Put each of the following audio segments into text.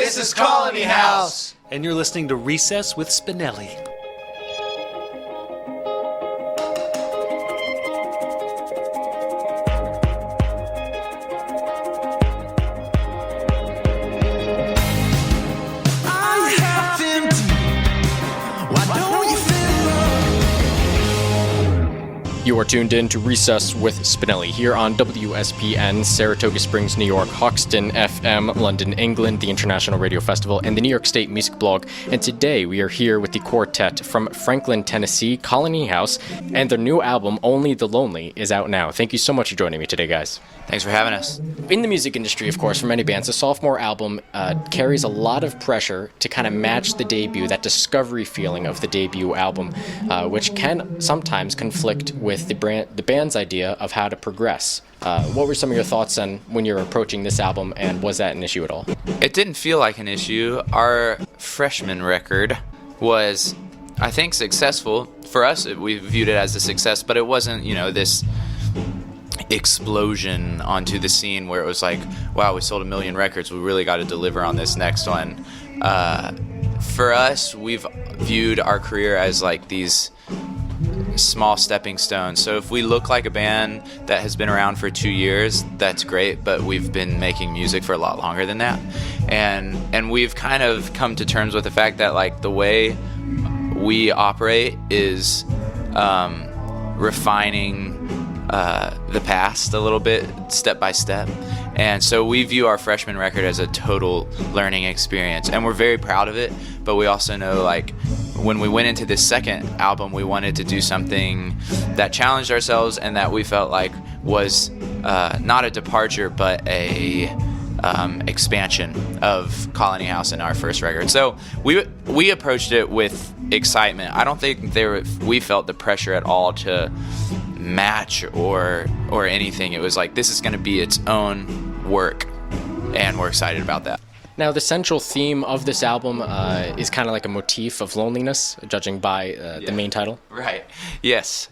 This is Colony House. And you're listening to Recess with Spinelli. You are tuned in to Recess with Spinelli here on WSPN, Saratoga Springs, New York, Hoxton FM, London, England, the International Radio Festival, and the New York State Music Blog. And today we are here with the quartet from Franklin, Tennessee, Colony House, and their new album, Only the Lonely, is out now. Thank you so much for joining me today, guys. Thanks for having us. In the music industry, of course, for many bands, a sophomore album carries a lot of pressure to kind of match the debut, that discovery feeling of the debut album, which can sometimes conflict with the band's idea of how to progress. What were some of your thoughts on when you were approaching this album, and was that an issue at all? It didn't feel like an issue. Our freshman record was, I think, successful. For us, we viewed it as a success, but it wasn't, this explosion onto the scene where it was like, wow, we sold 1 million records, we really got to deliver on this next one. For us, we've viewed our career as like these small stepping stones. So if we look like a band that has been around for 2 years, that's great, but we've been making music for a lot longer than that. And we've kind of come to terms with the fact that like the way we operate is refining the past a little bit, step by step. And so we view our freshman record as a total learning experience, and we're very proud of it, but we also know, like, when we went into this second album, we wanted to do something that challenged ourselves and that we felt like was not a departure, but a expansion of Colony House in our first record. So we approached it with excitement. I don't think we felt the pressure at all to match or anything. It was like, this is going to be its own work, and we're excited about that. Now, the central theme of this album is kind of like a motif of loneliness, judging by the main title. Right. Yes.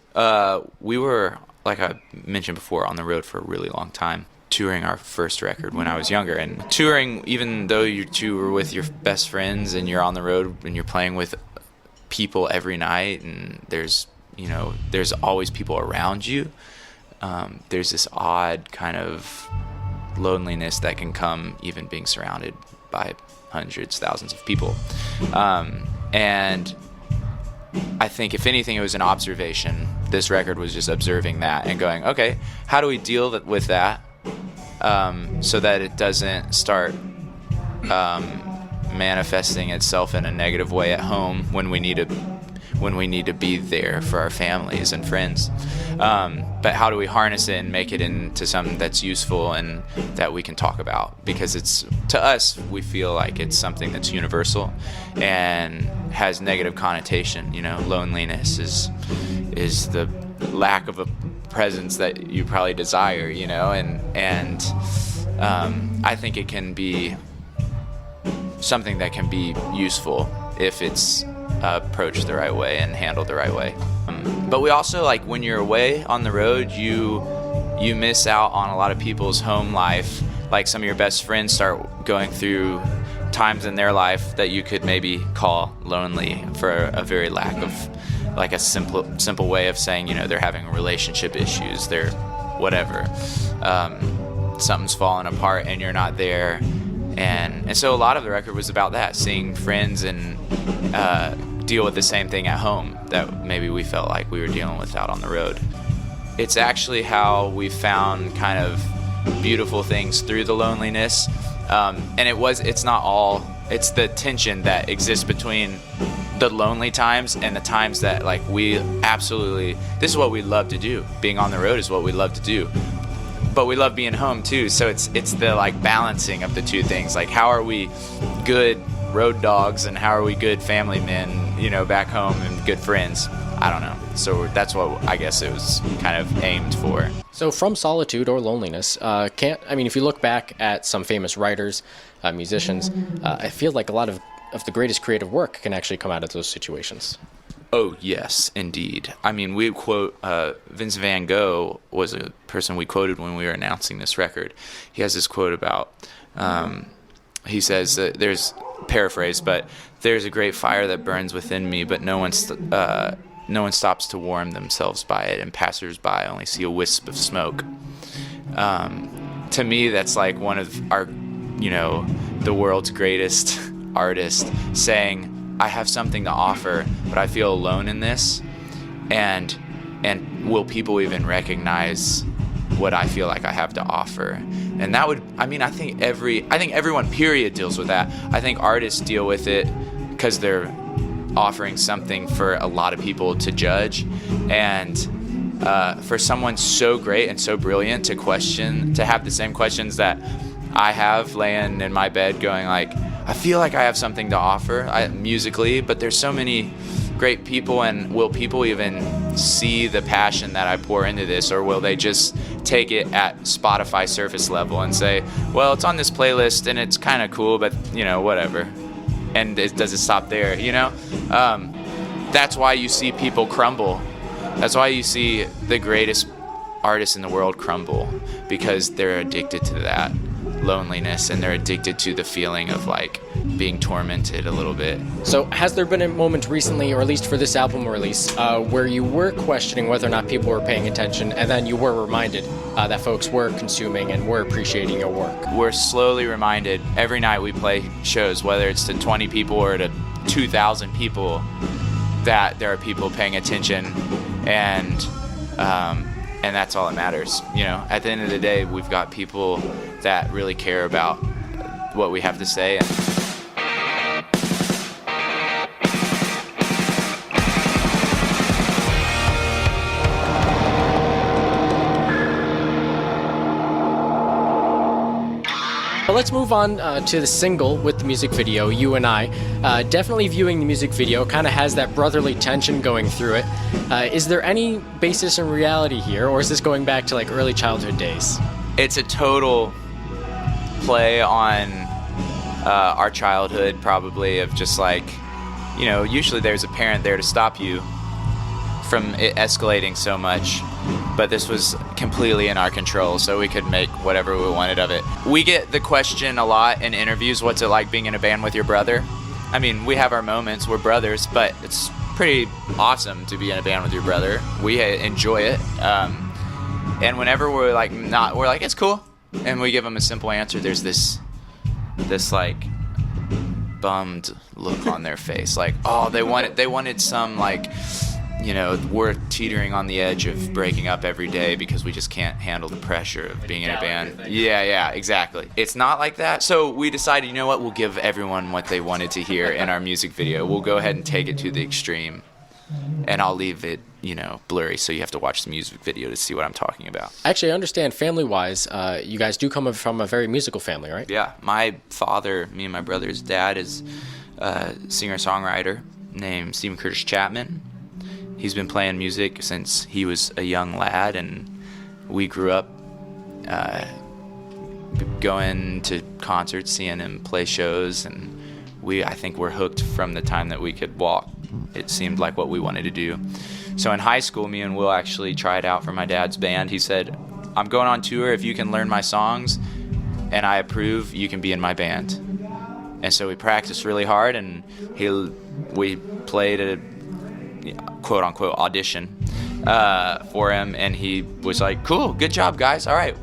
We were, like I mentioned before, on the road for a really long time, touring our first record when I was younger. And touring, even though you two were with your best friends and you're on the road and you're playing with people every night, and there's always people around you, there's this odd kind of loneliness that can come even being surrounded by hundreds, thousands of people. And I think, if anything, it was an observation. This record was just observing that and going, okay, how do we deal with that so that it doesn't start manifesting itself in a negative way at home when we need to be there for our families and friends. But how do we harness it and make it into something that's useful and that we can talk about? Because it's, to us, we feel like it's something that's universal and has negative connotation. Loneliness is the lack of a presence that you probably desire, and I think it can be something that can be useful if it's approached the right way and handled the right way. But we also, like, when you're away on the road, you miss out on a lot of people's home life. Like, some of your best friends start going through times in their life that you could maybe call lonely, for a very lack of, like, a simple way of saying, they're having relationship issues, they're whatever. Something's falling apart and you're not there. And so a lot of the record was about that, seeing friends and deal with the same thing at home that maybe we felt like we were dealing with out on the road. It's actually how we found kind of beautiful things through the loneliness. And it's not all, it's the tension that exists between the lonely times and the times that, like, we absolutely, this is what we love to do. Being on the road is what we love to do. But we love being home too, so it's the, like, balancing of the two things. Like, how are we good road dogs and how are we good family men, back home, and good friends? I don't know. So that's what I guess it was kind of aimed for. So from solitude or loneliness, if you look back at some famous writers, musicians, I feel like a lot of the greatest creative work can actually come out of those situations. Oh, yes, indeed. I mean, we quote, Vincent van Gogh was a person we quoted when we were announcing this record. He has this quote about he says that there's, paraphrase, but there's a great fire that burns within me, but no one stops to warm themselves by it, and passers-by only see a wisp of smoke. To me, that's like one of our, the world's greatest artists saying, I have something to offer, but I feel alone in this, and will people even recognize what I feel like I have to offer? And that would, I think everyone period deals with that. I think artists deal with it because they're offering something for a lot of people to judge, and for someone so great and so brilliant to have the same questions that I have laying in my bed going like, I feel like I have something to offer musically, but there's so many great people, and will people even see the passion that I pour into this, or will they just take it at Spotify surface level and say, well, it's on this playlist and it's kind of cool, but whatever, and does it stop there? That's why you see people crumble. That's why you see the greatest artists in the world crumble, because they're addicted to that loneliness, and they're addicted to the feeling of like being tormented a little bit. So has there been a moment recently, or at least for this album release, where you were questioning whether or not people were paying attention, and then you were reminded that folks were consuming and were appreciating your work? We're slowly reminded every night we play shows, whether it's to 20 people or to 2,000 people, that there are people paying attention, and that's all that matters. At the end of the day, we've got people that really care about what we have to say. But let's move on to the single with the music video, You and I. Definitely viewing the music video kind of has that brotherly tension going through it. Is there any basis in reality here, or is this going back to like early childhood days? It's a total play on our childhood, probably, of just like, usually there's a parent there to stop you from it escalating so much, but this was completely in our control, so we could make whatever we wanted of it. We get the question a lot in interviews, what's it like being in a band with your brother? We have our moments, we're brothers, but it's pretty awesome to be in a band with your brother. We enjoy it, and whenever we're like it's cool, and we give them a simple answer, there's this like bummed look on their face, like, oh, they wanted some like, we're teetering on the edge of breaking up every day because we just can't handle the pressure of being in a band. Yeah, exactly. It's not like that. So we decided, we'll give everyone what they wanted to hear in our music video. We'll go ahead and take it to the extreme, and I'll leave it, blurry, so you have to watch the music video to see what I'm talking about. Actually, I understand family-wise, you guys do come from a very musical family, right? Yeah, my father, me and my brother's dad, is a singer-songwriter named Stephen Curtis Chapman. He's been playing music since he was a young lad, and we grew up going to concerts, seeing him play shows, and I think we're hooked from the time that we could walk. It seemed like what we wanted to do. So in high school, me and Will actually tried out for my dad's band. He said, I'm going on tour. If you can learn my songs and I approve, you can be in my band. And so we practiced really hard, and we played a quote-unquote audition for him, and he was like, cool, good job, guys. All right,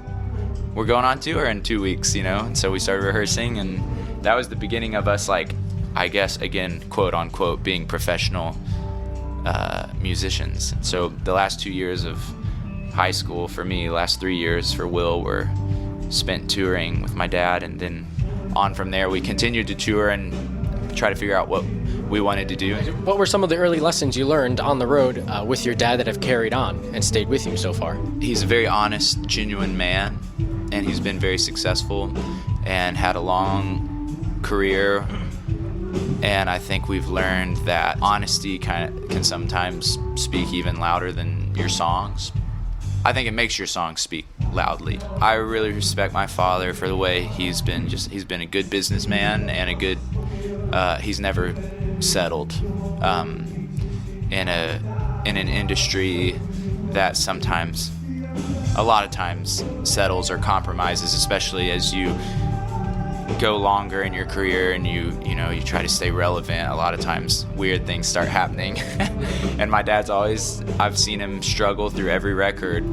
we're going on tour in 2 weeks, And so we started rehearsing, and that was the beginning of us, like, I guess, again, quote-unquote, being professional musicians. So the last 2 years of high school for me, last 3 years for Will, were spent touring with my dad, and then on from there we continued to tour and try to figure out what we wanted to do. What were some of the early lessons you learned on the road with your dad that have carried on and stayed with you so far? He's a very honest, genuine man, and he's been very successful and had a long career. And I think we've learned that honesty can sometimes speak even louder than your songs. I think it makes your songs speak loudly. I really respect my father for the way he's been a good businessman and he's never settled in an industry that a lot of times settles or compromises, especially as you go longer in your career and you try to stay relevant, a lot of times weird things start happening. And my dad's I've seen him struggle through every record,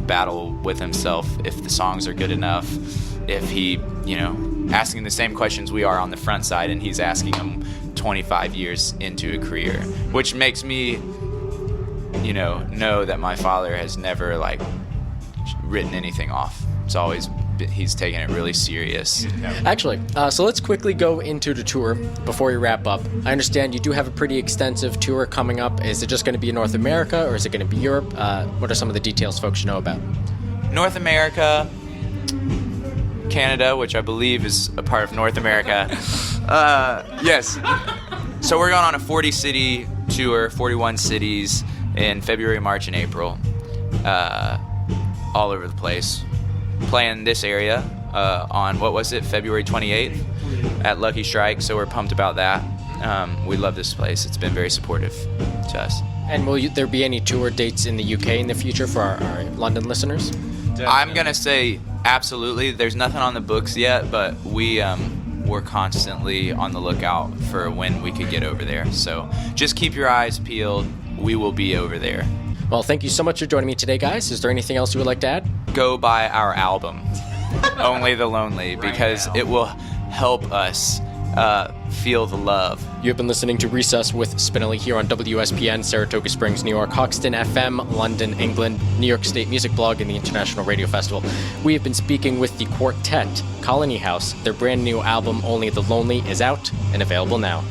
battle with himself if the songs are good enough, if he, asking the same questions we are on the front side, and he's asking them 25 years into a career, which makes me, know that my father has never written anything off. He's taken it really serious. Actually, so let's quickly go into the tour before we wrap up. I understand you do have a pretty extensive tour coming up. Is it just going to be in North America, or is it going to be Europe? What are some of the details folks should know about? North America, Canada, which I believe is a part of North America. Yes. So we're going on a 40-city tour, 41 cities in February, March, and April. All over the place. Playing this area on, February 28th at Lucky Strike, so we're pumped about that. We love this place. It's been very supportive to us. And will there be any tour dates in the UK in the future for our London listeners? Definitely. I'm going to say absolutely. There's nothing on the books yet, but we're constantly on the lookout for when we could get over there. So just keep your eyes peeled. We will be over there. Well, thank you so much for joining me today, guys. Is there anything else you would like to add? Go buy our album, Only the Lonely, because it will help us feel the love. You have been listening to Recess with Spinelli here on WSPN, Saratoga Springs, New York, Hoxton FM, London, England, New York State Music Blog, and the International Radio Festival. We have been speaking with the quartet, Colony House. Their brand new album, Only the Lonely, is out and available now.